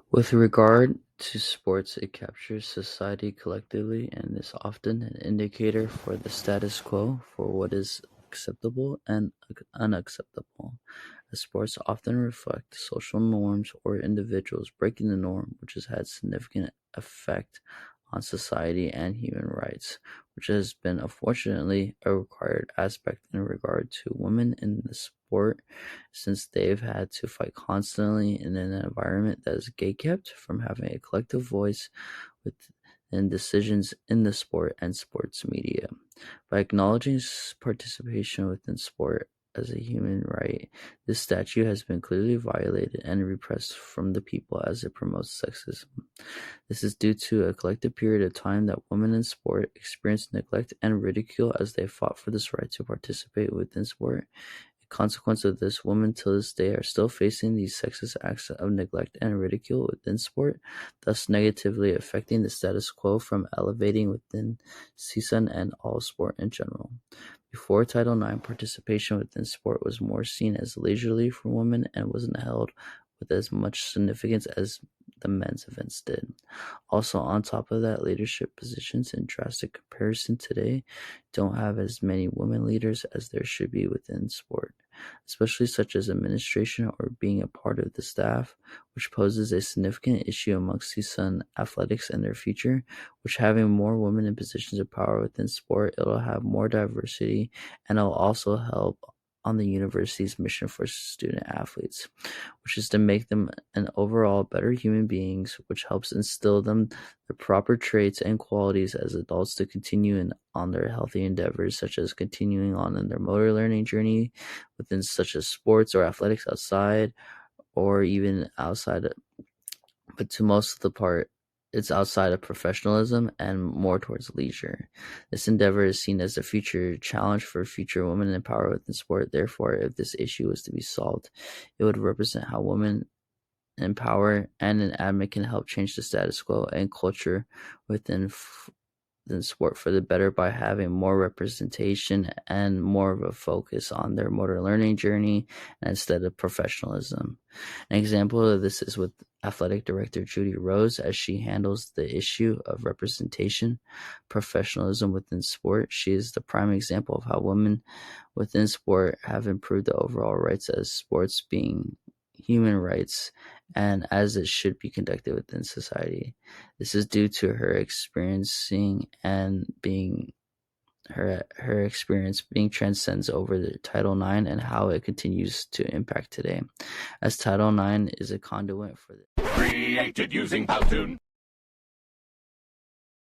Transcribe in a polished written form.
With regard to sports, it captures society collectively and is often an indicator for the status quo for what is acceptable and unacceptable, as sports often reflect social norms or individuals breaking the norm, which has had significant effect on society and human rights, which has been unfortunately a required aspect in regard to women in the sport, since they've had to fight constantly in an environment that is gatekept from having a collective voice within decisions in the sport and sports media. By acknowledging participation within sport as a human right, this statute has been clearly violated and repressed from the people as it promotes sexism. This is due to a collective period of time that women in sport experienced neglect and ridicule as they fought for this right to participate within sport. A consequence of this, women to this day are still facing these sexist acts of neglect and ridicule within sport, thus negatively affecting the status quo from elevating within CSUN and all sport in general. Before Title IX, participation within sport was more seen as leisurely for women and wasn't held with as much significance as the men's events did. Also, on top of that, leadership positions in drastic comparison today don't have as many women leaders as there should be within sport, especially such as administration or being a part of the staff, which poses a significant issue amongst CSUN athletics and their future, which having more women in positions of power within sport, it'll have more diversity and it'll also help on the university's mission for student athletes, which is to make them an overall better human beings, which helps instill them the proper traits and qualities as adults to continue on their healthy endeavors, such as continuing on in their motor learning journey within such as sports or athletics outside or even outside, but to most of the part, it's outside of professionalism and more towards leisure. This endeavor is seen as a future challenge for future women in power within sport. Therefore, if this issue was to be solved, it would represent how women in power and an admin can help change the status quo and culture within sport for the better by having more representation and more of a focus on their motor learning journey instead of professionalism. An example of this is with athletic director Judy Rose, as she handles the issue of representation, professionalism within sport. She is the prime example of how women within sport have improved the overall rights as sports being human rights and as it should be conducted within society. This is due to her experiencing and being her experience being transcends over the Title IX and how it continues to impact today, as Title IX is a conduit for the Created using Powtoon.